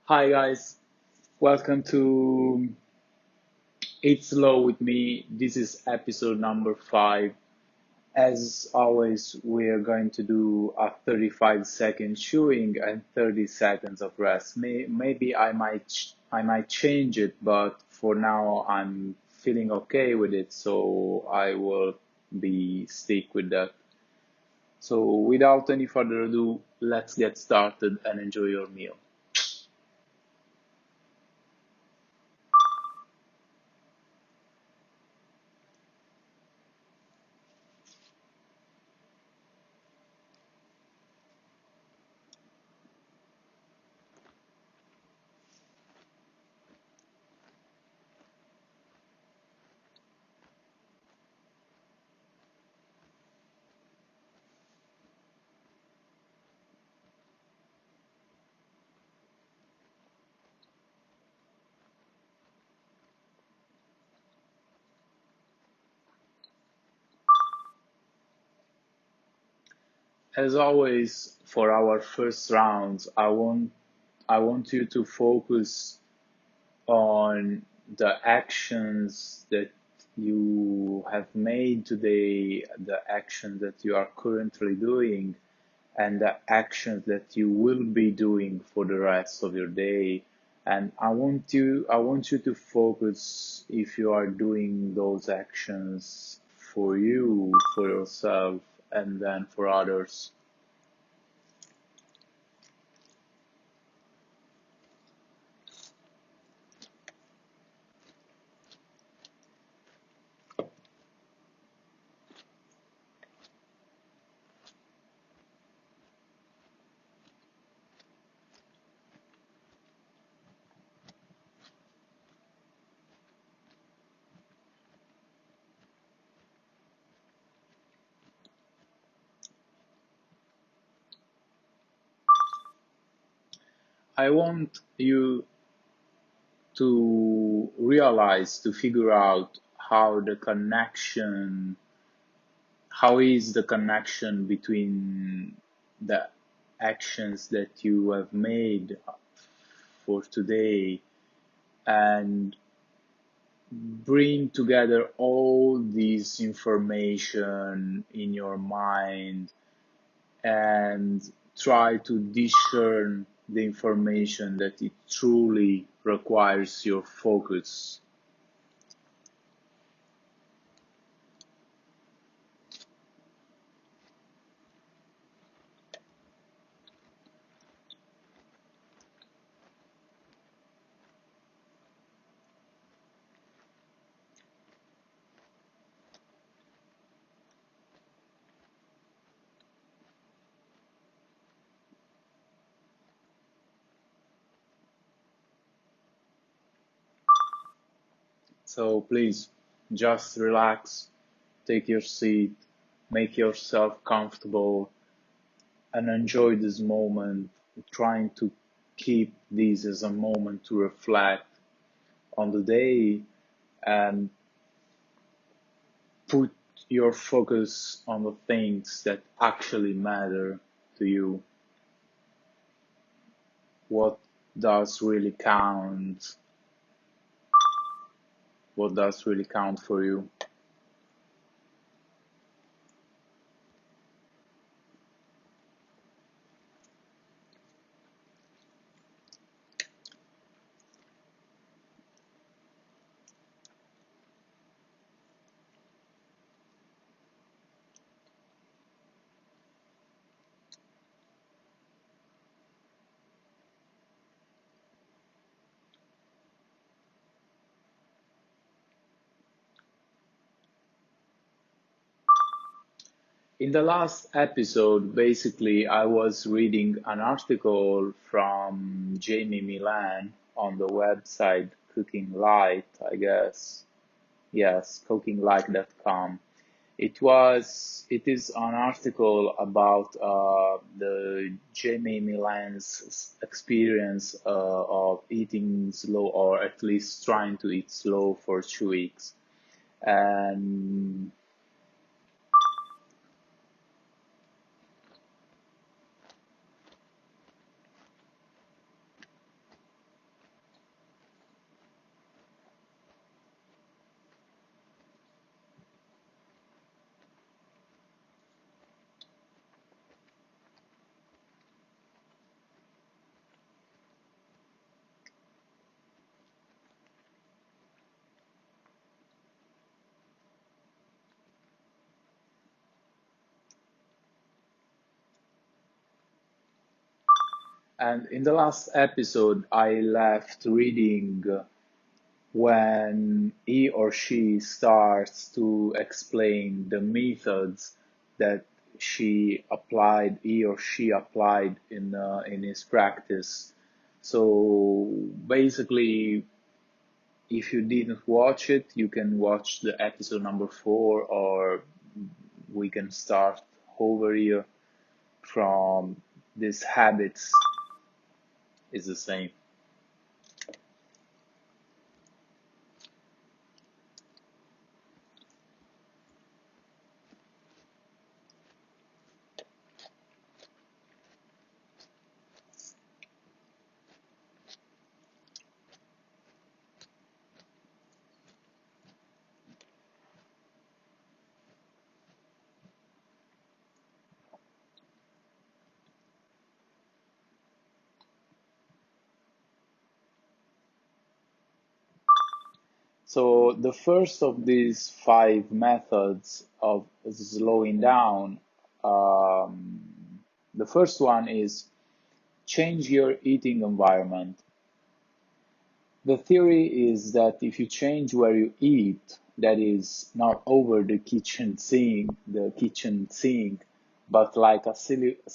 Hi guys, welcome to It's Slow with me. This is episode number 5. As always, we are going to do a 35-second chewing and 30 seconds of rest. Maybe I might change it, but for now I'm feeling okay with it, so I will be stick with that. So without any further ado, let's get started and enjoy your meal. As always, for our first round, I want you to focus on the actions that you have made today, the actions that you are currently doing, and the actions that you will be doing for the rest of your day. And I want you to focus if you are doing those actions for you, for yourself, and then for others. I want you to realize, to figure out how is the connection between the actions that you have made for today, and bring together all this information in your mind and try to discern the information that it truly requires your focus. So please just relax, take your seat, make yourself comfortable, and enjoy this moment, trying to keep this as a moment to reflect on the day and put your focus on the things that actually matter to you. What does really count? What does really count for you? In the last episode, basically, I was reading an article from Jamie Milan on the website Cooking Light, I guess. Yes, cookinglight.com. It is an article about the Jamie Milan's experience of eating slow, or at least trying to eat slow for 2 weeks. And And in the last episode, I left reading when he or she starts to explain the methods that he or she applied in his practice. So basically, if you didn't watch it, you can watch the episode number 4, or we can start over here from these habits is the same. So the first of these 5 methods of slowing down, um, the first one is change your eating environment. The theory is that if you change where you eat, that is not over the kitchen sink, but like a civilized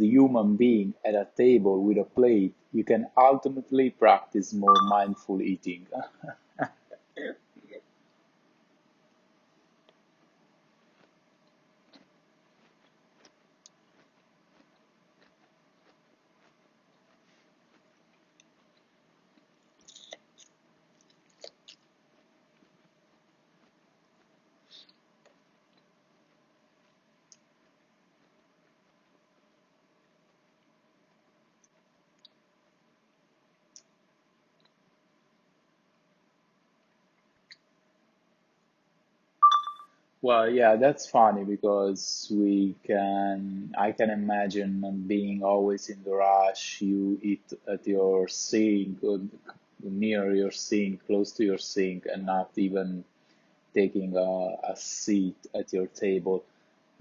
human being at a table with a plate, you can ultimately practice more mindful eating. Well, yeah, that's funny because I can imagine being always in the rush. You eat at your sink, or near your sink, close to your sink, and not even taking a seat at your table.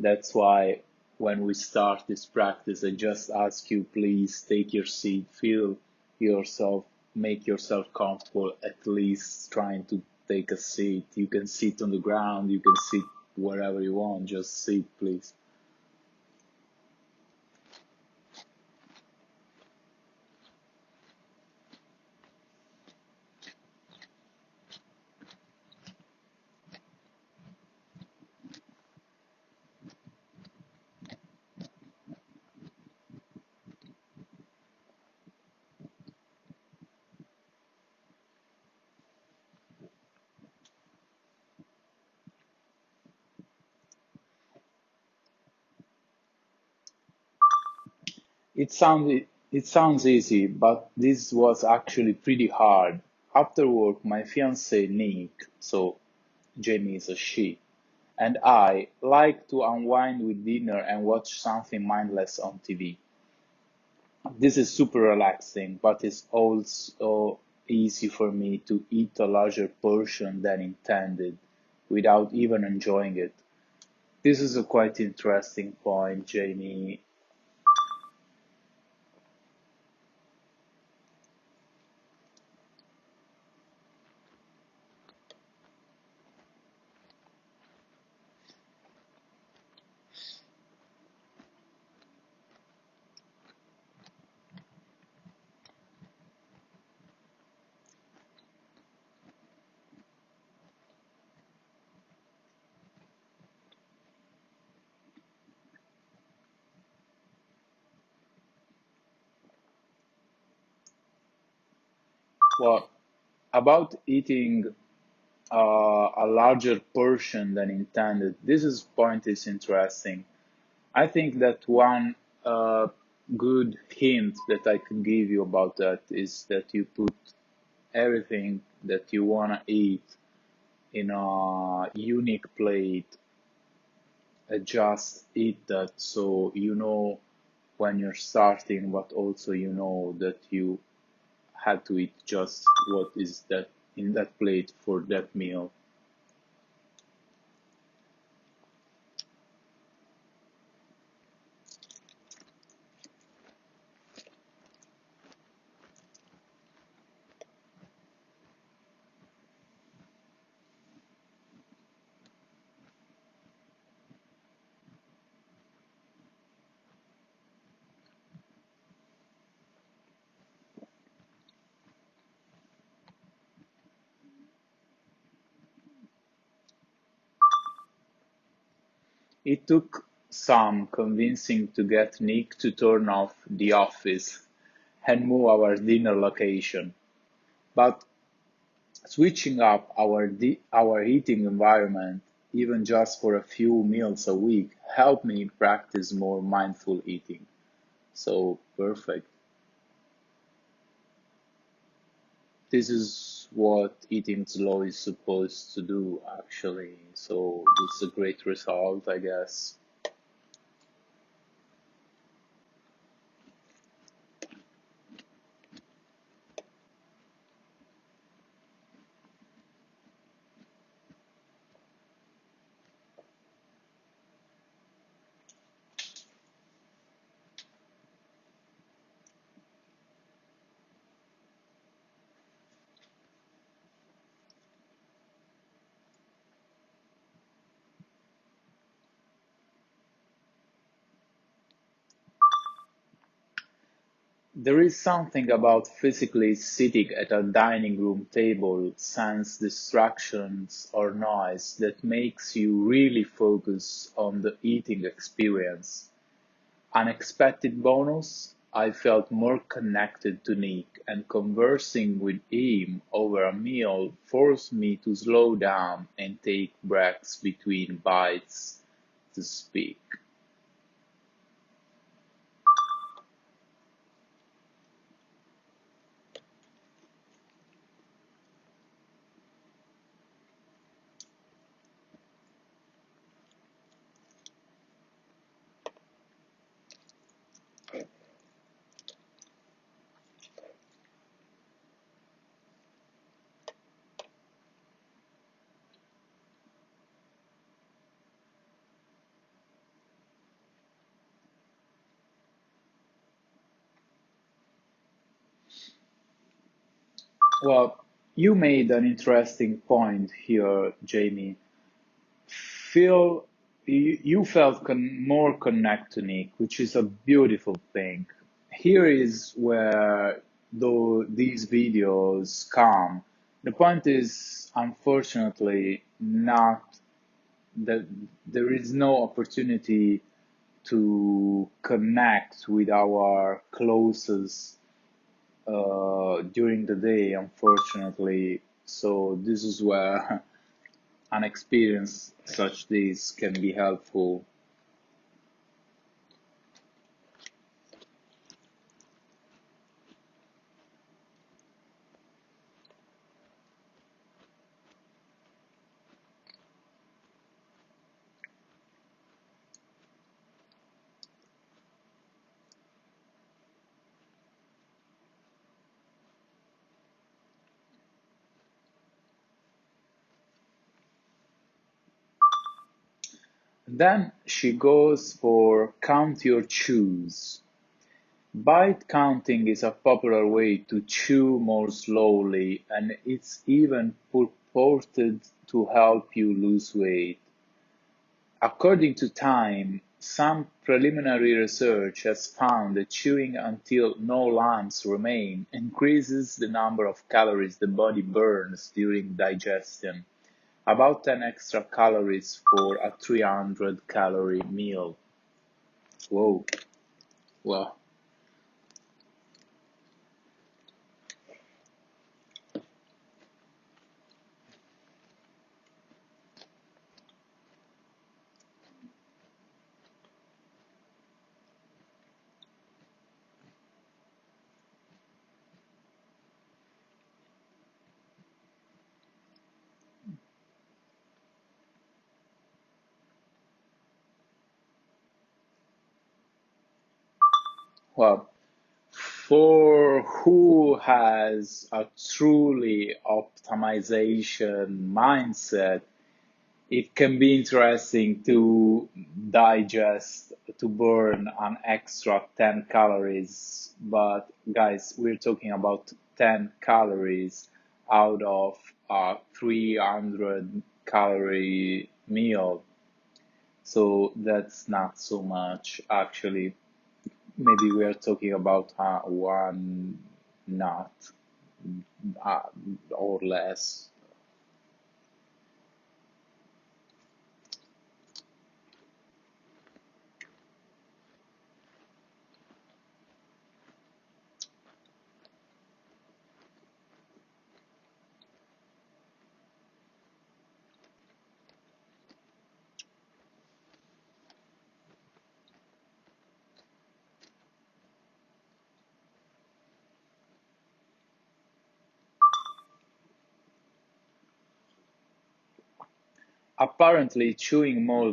That's why when we start this practice, I just ask you, please take your seat, feel yourself, make yourself comfortable, at least trying to take a seat. You can sit on the ground, you can sit wherever you want, just sit, please. It sounds easy, but this was actually pretty hard. After work, my fiance Nick, so Jamie is a she, and I like to unwind with dinner and watch something mindless on TV. This is super relaxing, but it's also easy for me to eat a larger portion than intended without even enjoying it. This is a quite interesting point, Jamie. Well, about eating a larger portion than intended, point is interesting. I think that one good hint that I can give you about that is that you put everything that you want to eat in a unique plate, just eat that so you know when you're starting, but also you know that you have to eat just what is that in that plate for that meal. It took some convincing to get Nick to turn off the office and move our dinner location, but switching up our eating environment, even just for a few meals a week, helped me practice more mindful eating. So perfect. This is what eating slow is supposed to do, actually. So it's a great result, I guess. There is something about physically sitting at a dining room table, sans distractions or noise, that makes you really focus on the eating experience. Unexpected bonus, I felt more connected to Nick, and conversing with him over a meal forced me to slow down and take breaks between bites to speak. Well, you made an interesting point here, Jamie. Feel you felt more connect to Nick, which is a beautiful thing. Here is where though these videos come. The point is unfortunately not that there is no opportunity to connect with our closest during the day, unfortunately. So this is where an experience such this can be helpful. Then she goes for count your chews. Bite counting is a popular way to chew more slowly, and it's even purported to help you lose weight. According to Time, some preliminary research has found that chewing until no lumps remain increases the number of calories the body burns during digestion, about 10 extra calories for a 300 calorie meal. Whoa, well, well, for who has a truly optimization mindset, it can be interesting to digest, to burn an extra 10 calories. But guys, we're talking about 10 calories out of a 300 calorie meal. So that's not so much actually. Maybe we are talking about one nut uh, or less. Apparently, chewing more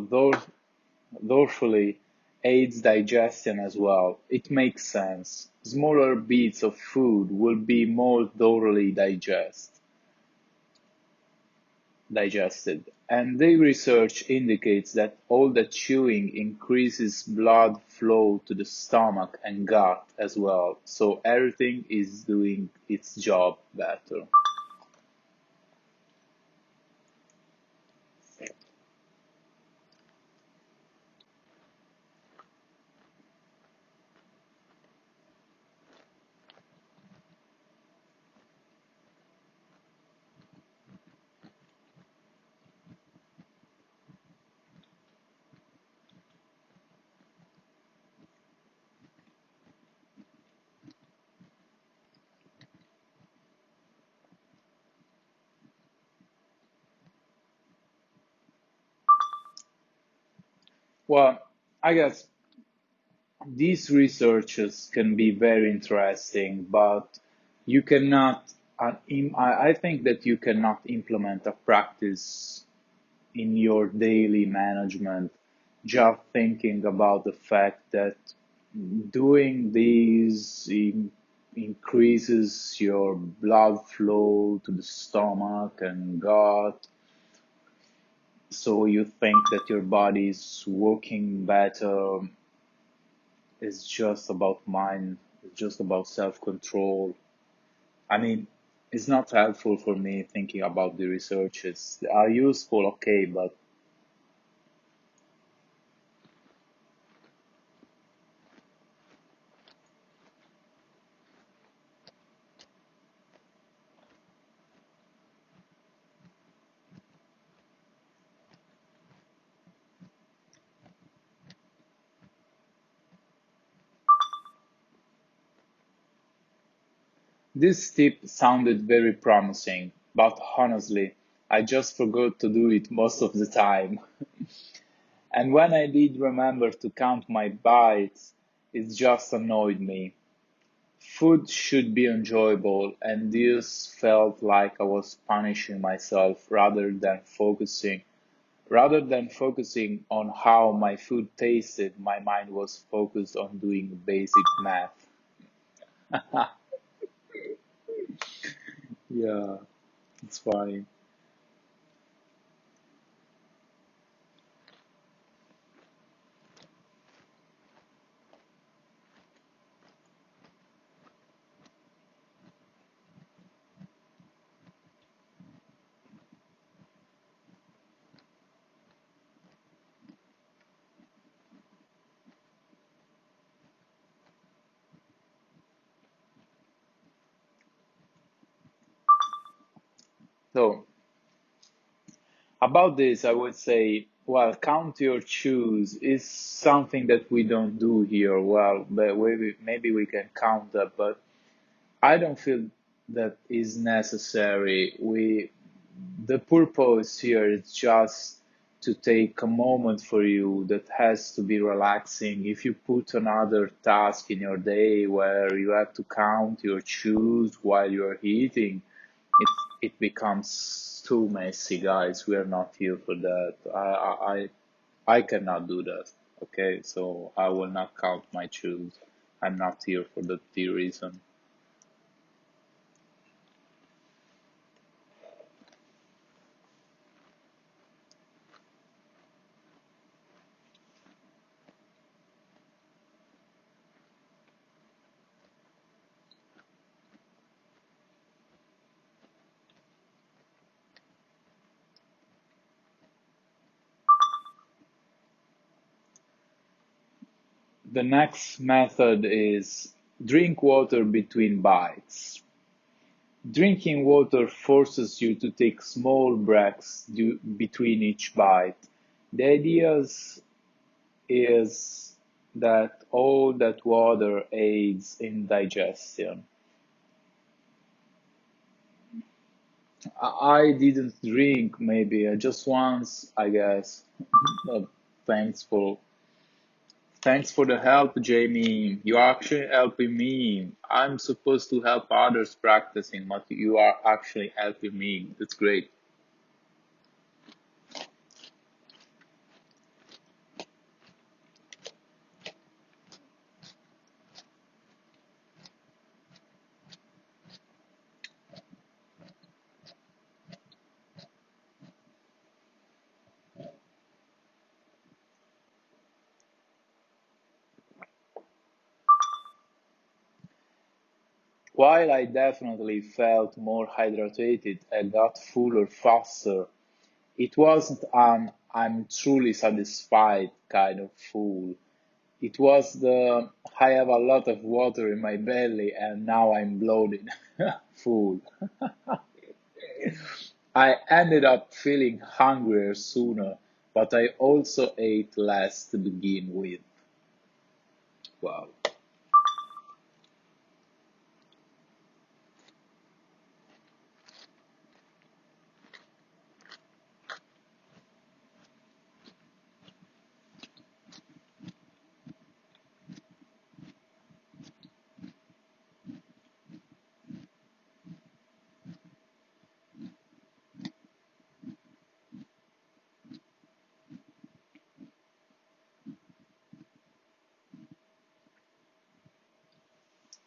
thoroughly aids digestion as well. It makes sense. Smaller bits of food will be more thoroughly digested. And the research indicates that all the chewing increases blood flow to the stomach and gut as well. So everything is doing its job better. Well, I guess these researches can be very interesting, but you cannot, I think that you cannot implement a practice in your daily management just thinking about the fact that doing these increases your blood flow to the stomach and gut, so you think that your body is working better. It's just about mind, it's just about self-control. I mean, it's not helpful for me thinking about the researches. They are useful, okay, but this tip sounded very promising, but honestly, I just forgot to do it most of the time. And when I did remember to count my bites, it just annoyed me. Food should be enjoyable, and this felt like I was punishing myself rather than focusing on how my food tasted, my mind was focused on doing basic math. Yeah, it's fine. So, about this, I would say, well, count your chews is something that we don't do here. Well, but maybe we can count that, but I don't feel that is necessary. The purpose here is just to take a moment for you that has to be relaxing. If you put another task in your day where you have to count your chews while you're eating, it becomes too messy, guys. We are not here for that. I cannot do that. Okay, so I will not count my chews. I'm not here for that reason. The next method is drink water between bites. Drinking water forces you to take small breaths between each bite. The idea is that all that water aids in digestion. I didn't drink maybe just once, I guess. But thanks for thanks for the help, Jamie. You are actually helping me. I'm supposed to help others practicing, but you are actually helping me. That's great. While I definitely felt more hydrated and got fuller faster, it wasn't I'm truly satisfied kind of full. It was the I have a lot of water in my belly and now I'm bloated full. I ended up feeling hungrier sooner, but I also ate less to begin with. Wow.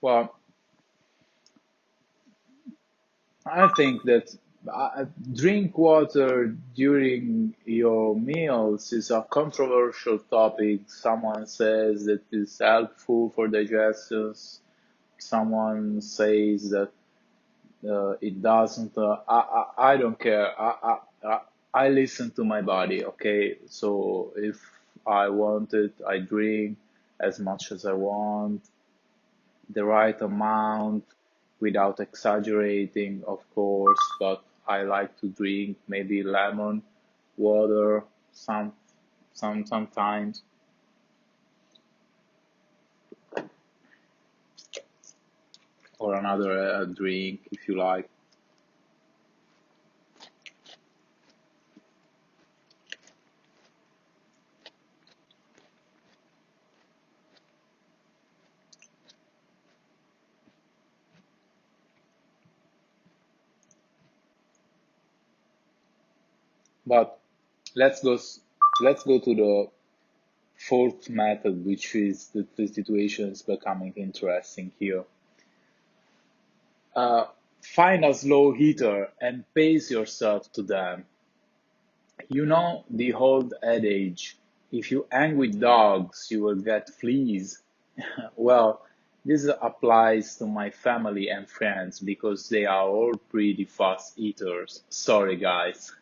Well, I think that drink water during your meals is a controversial topic. Someone says that it's helpful for digestion. Someone says that it doesn't. I don't care. I listen to my body. Okay, so if I want it, I drink as much as I want, the right amount, without exaggerating, of course. But I like to drink maybe lemon water sometimes, or another drink if you like. But let's go. Let's go to the fourth method, which is the situation is becoming interesting here. Uh, Find a slow heater and pace yourself to them. You know the old adage, if you hang with dogs, you will get fleas. Well, this applies to my family and friends because they are all pretty fast eaters. Sorry, guys.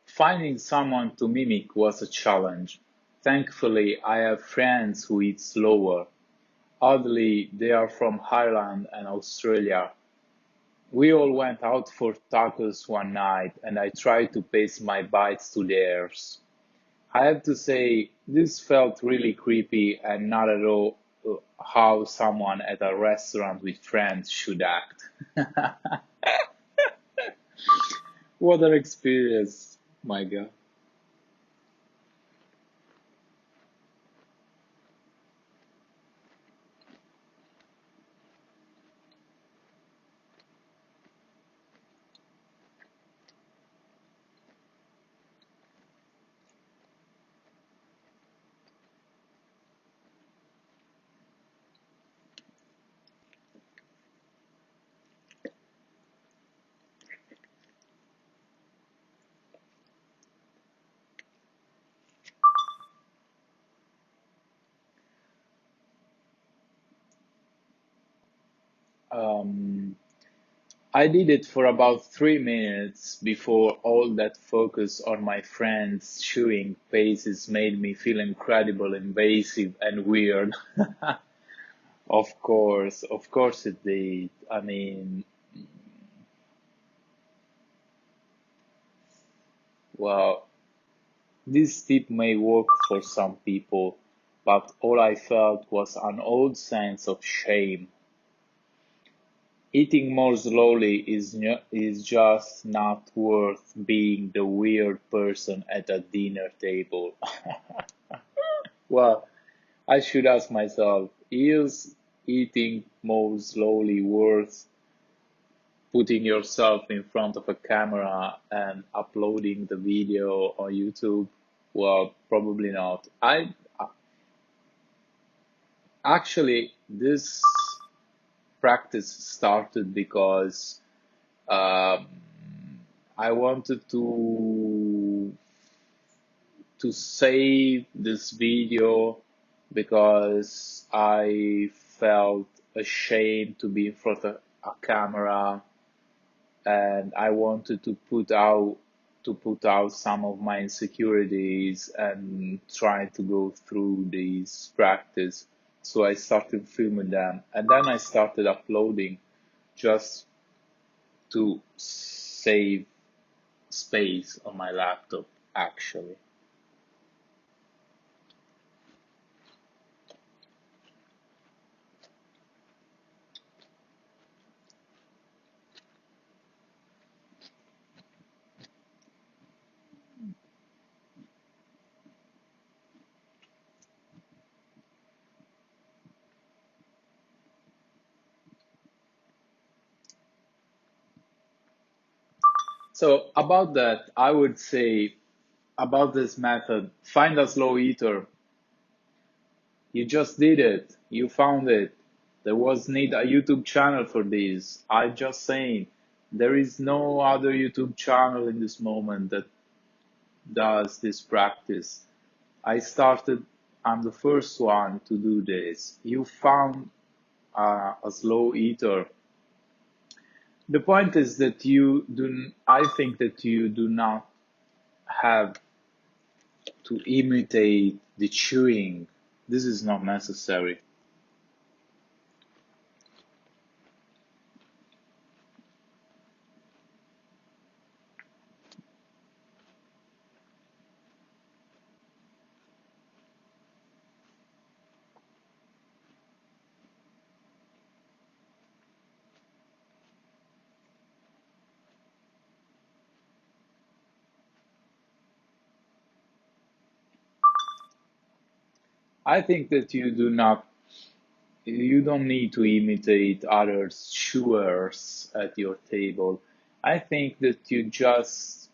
Finding someone to mimic was a challenge. Thankfully, I have friends who eat slower. Oddly, they are from Ireland and Australia. We all went out for tacos one night and I tried to pace my bites to theirs. I have to say, this felt really creepy and not at all how someone at a restaurant with friends should act. What an experience, my God. Um, I did it for about 3 minutes before all that focus on my friends' chewing paces made me feel incredible, invasive, and weird. Of course it did. I mean, well, this tip may work for some people, but all I felt was an old sense of shame. Eating more slowly is just not worth being the weird person at a dinner table. Well, I should ask myself, is eating more slowly worth putting yourself in front of a camera and uploading the video on YouTube? Well, probably not. I actually this practice started because um, I wanted to save this video because I felt ashamed to be in front of a camera, and I wanted to put out some of my insecurities and try to go through these practice. So I started filming them, and then I started uploading just to save space on my laptop, actually. So about that, I would say about this method, find a slow eater. You just did it. You found it. There was need a YouTube channel for this. I just saying, there is no other YouTube channel in this moment that does this practice. I started, I'm the first one to do this. You found a slow eater. The point is that I think that you do not have to imitate the chewing. This is not necessary. I think that you don't need to imitate others chewers at your table. I think that you just,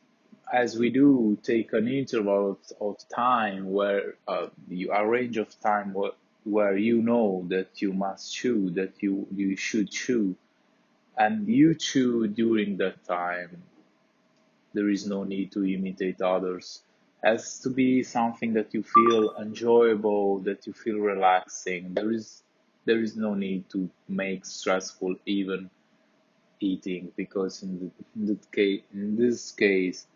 as we do, take an interval of time where a range of time where you know that you must chew, that you should chew, and you chew during that time. There is no need to imitate others. Has to be something that you feel enjoyable, that you feel relaxing. There is no need to make stressful even eating, because in this case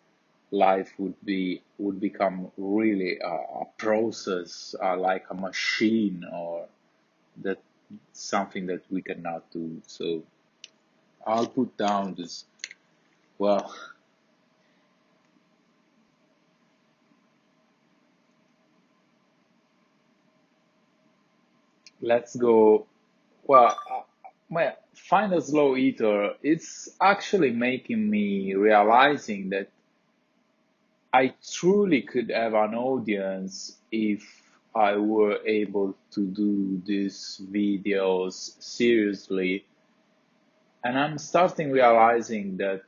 life would become really a process, like a machine, or that something that we cannot do. So I'll put down this. Well, let's go. Well, find a slow eater. It's actually making me realizing that I truly could have an audience if I were able to do these videos seriously. And I'm starting realizing that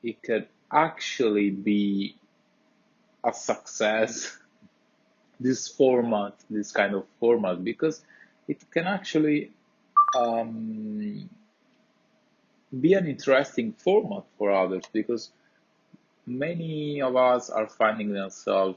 it could actually be a success, this format, this kind of format, because it can actually um, be an interesting format for others, because many of us are finding themselves,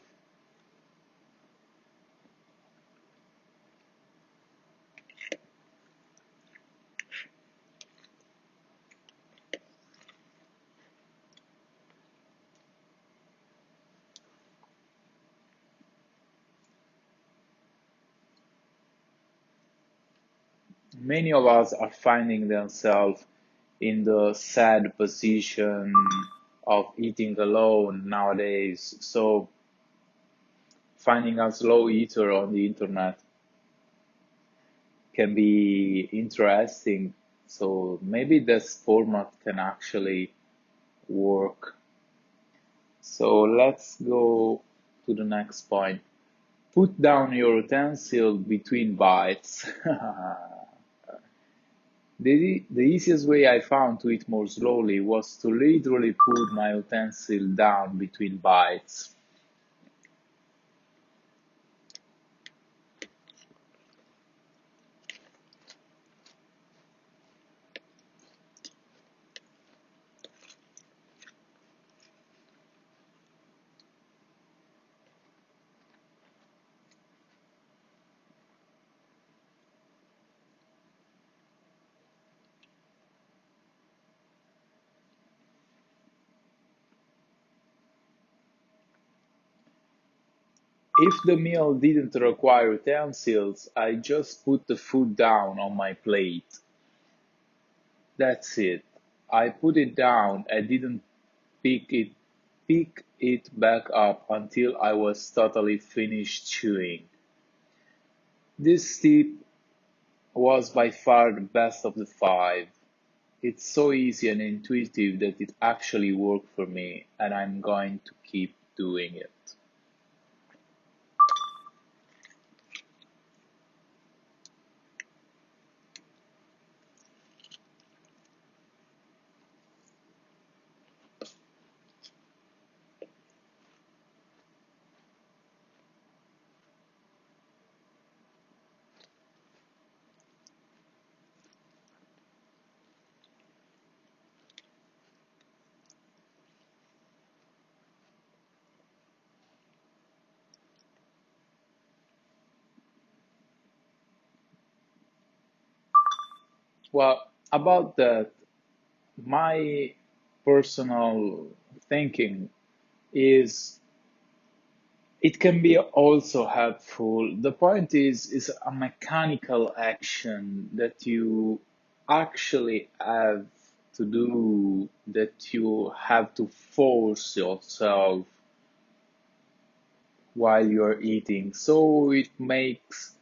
in the sad position of eating alone nowadays. So finding a slow eater on the internet can be interesting, So maybe this format can actually work. So let's go to the next point. Put down your utensil between bites. The easiest way I found to eat more slowly was to literally put my utensil down between bites. If the meal didn't require utensils, I just put the food down on my plate. That's it. I put it down. I didn't pick it back up until I was totally finished chewing. This tip was by far the best of the five. It's so easy and intuitive that it actually worked for me, and I'm going to keep doing it. Well, about that, my personal thinking is it can be also helpful. The point is a mechanical action that you actually have to do, that you have to force yourself while you're eating. So it makes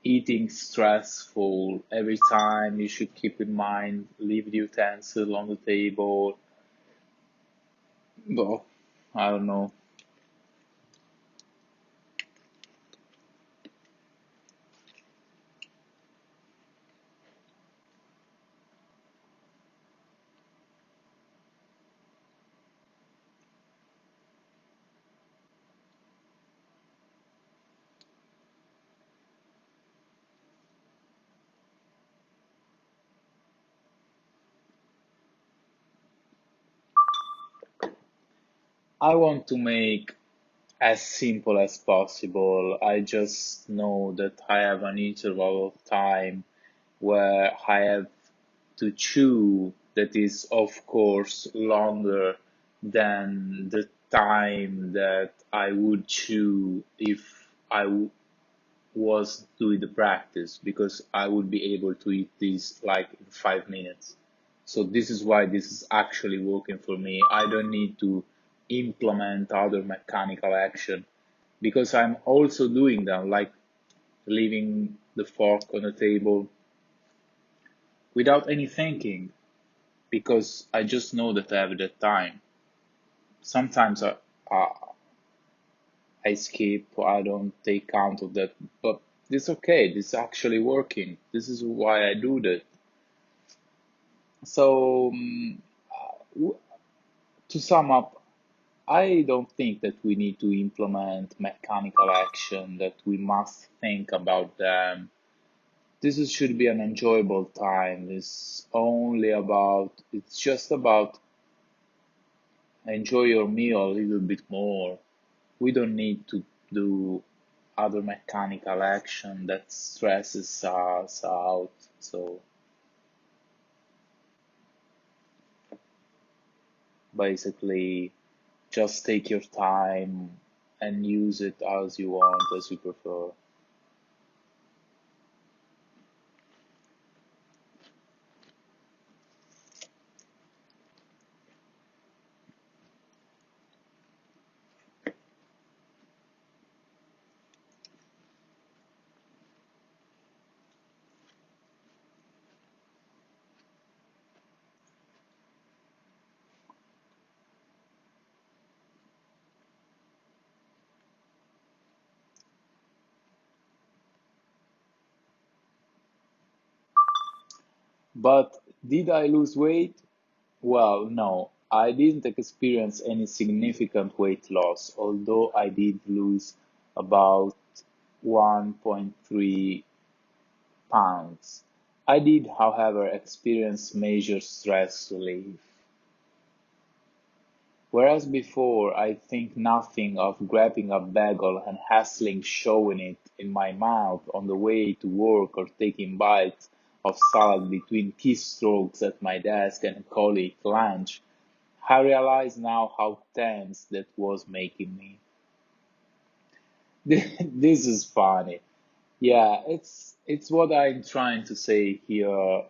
eating stressful. Every time you should keep in mind, leave the utensil on the table. Well, I don't know. I want to make as simple as possible. I just know that I have an interval of time where I have to chew that is, of course, longer than the time that I would chew if was doing the practice, because I would be able to eat this like in 5 minutes. So this is why this is actually working for me. I don't need to implement other mechanical action because I'm also doing them, like leaving the fork on the table without any thinking, because I just know that I have that time. Sometimes I, I skip, I don't take count of that, but it's okay. This is actually working. This is why I do that. So, to sum up, I don't think that we need to implement mechanical action, that we must think about them. Should be an enjoyable time. It's just about enjoy your meal a little bit more. We don't need to do other mechanical action that stresses us out. So basically, just take your time and use it as you want, as you prefer. But did I lose weight? Well, no, I didn't experience any significant weight loss, although I did lose about 1.3 pounds. I did, however, experience major stress relief. Whereas before I think nothing of grabbing a bagel and hastily shoving it in my mouth on the way to work or taking bites of salad between keystrokes at my desk and colleague lunch, I realize now how tense that was making me. This is funny. Yeah, it's what I'm trying to say here.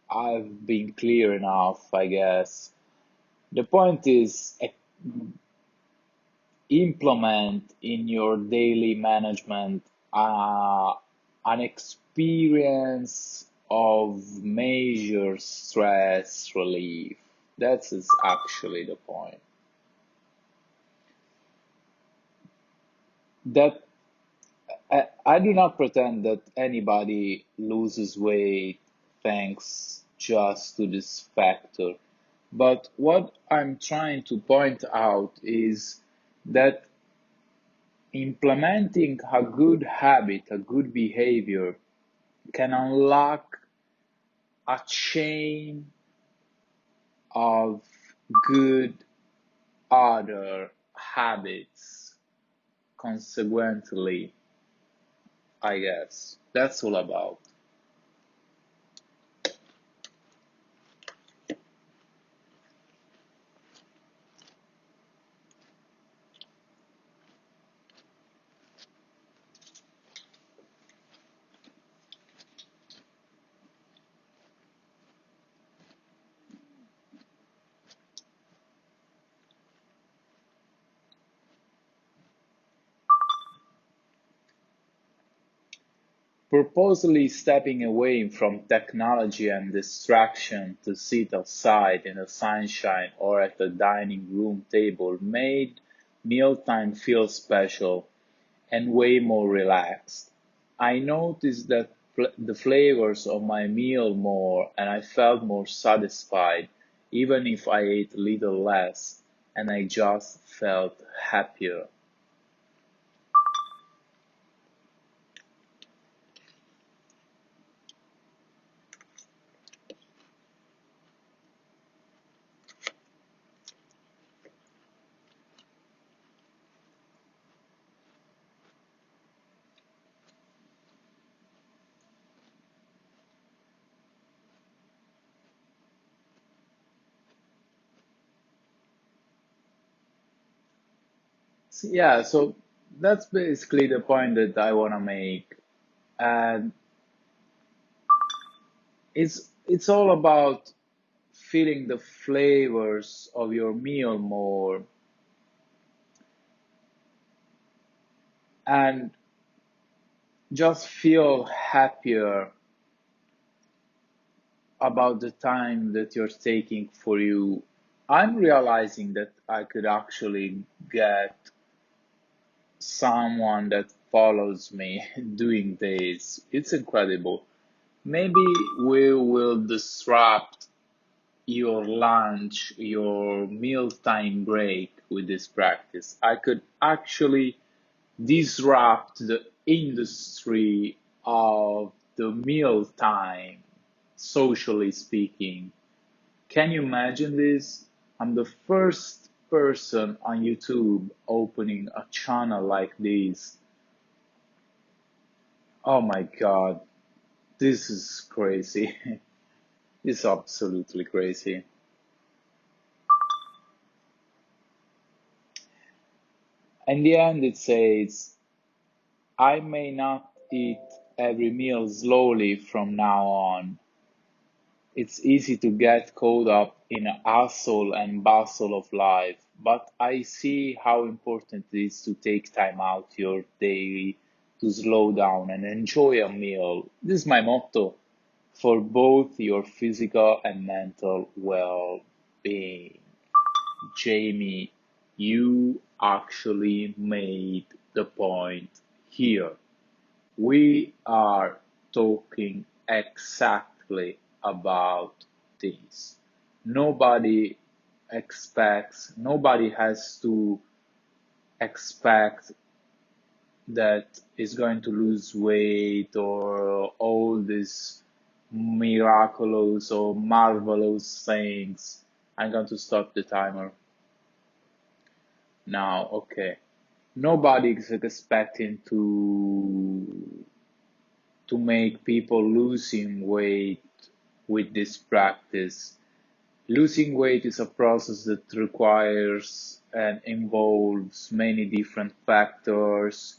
I've been clear enough, I guess. The point is implement in your daily management an experience of major stress relief. That is actually the point. That I do not pretend that anybody loses weight thanks just to this factor. But what I'm trying to point out is that implementing a good habit, a good behavior, can unlock a chain of good other habits consequently, I guess. That's all about. Purposely stepping away from technology and distraction to sit outside in the sunshine or at the dining room table made mealtime feel special and way more relaxed. I noticed that the flavors of my meal more and I felt more satisfied, even if I ate a little less, and I just felt happier. Yeah, so that's basically the point that I want to make. And it's all about feeling the flavors of your meal more and just feel happier about the time that you're taking for you. I'm realizing that I could actually get someone that follows me doing this. It's incredible. Maybe we will disrupt your lunch, your mealtime break with this practice. I could actually disrupt the industry of the mealtime, socially speaking. Can you imagine this? I'm the first person on YouTube opening a channel like this. Oh my God, this is crazy. It's absolutely crazy. In the end, it says, I may not eat every meal slowly from now on. It's easy to get caught up in the hustle and bustle of life, but I see how important it is to take time out your day to slow down and enjoy a meal. This is my motto for both your physical and mental well-being. Jamie, you actually made the point here. We are talking exactly carefully about this. Nobody nobody has to expect that is going to lose weight or all these miraculous or marvelous things. I'm going to stop the timer now. Okay. Nobody is expecting to make people losing weight with this practice. Losing weight is a process that requires and involves many different factors.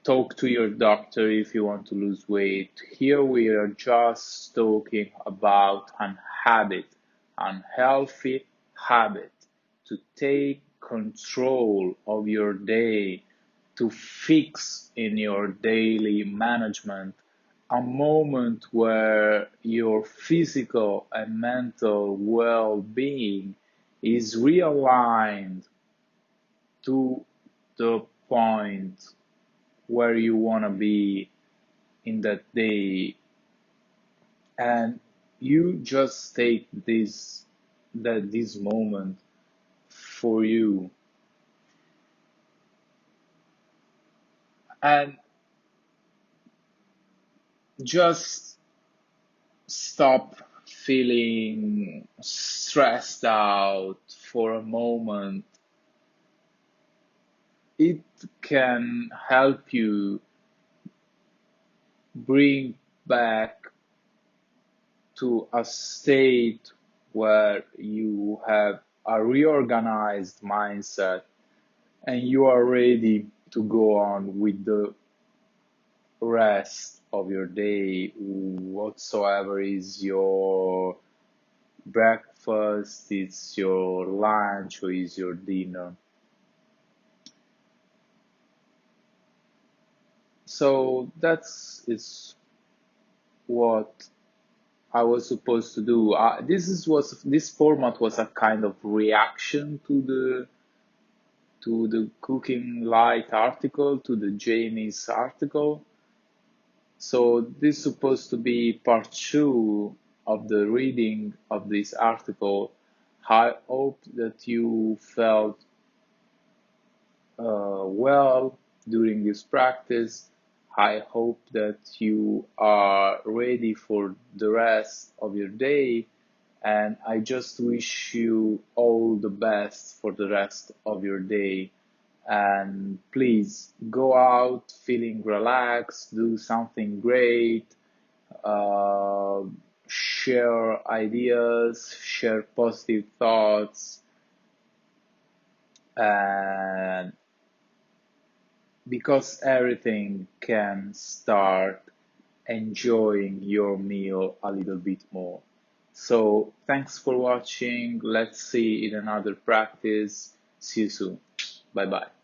Talk to your doctor if you want to lose weight. Here we are just talking about an habit, an healthy habit, to take control of your day, to fix in your daily management a moment where your physical and mental well-being is realigned to the point where you want to be in that day, and you just take this moment for you, and just stop feeling stressed out for a moment. It can help you bring back to a state where you have a reorganized mindset and you are ready to go on with the rest of your day, whatsoever is your breakfast, it's your lunch, or is your dinner. So that's is what I was supposed to do. This format was a kind of reaction to the Cooking Light article, to the Jamie's article. So this is supposed to be part 2 of the reading of this article. I hope that you felt well during this practice. I hope that you are ready for the rest of your day, and I just wish you all the best for the rest of your day. And please go out feeling relaxed, do something great, uh, share ideas, share positive thoughts, and because everything can start enjoying your meal a little bit more. So thanks for watching. Let's see in another practice. See you soon. Bye bye.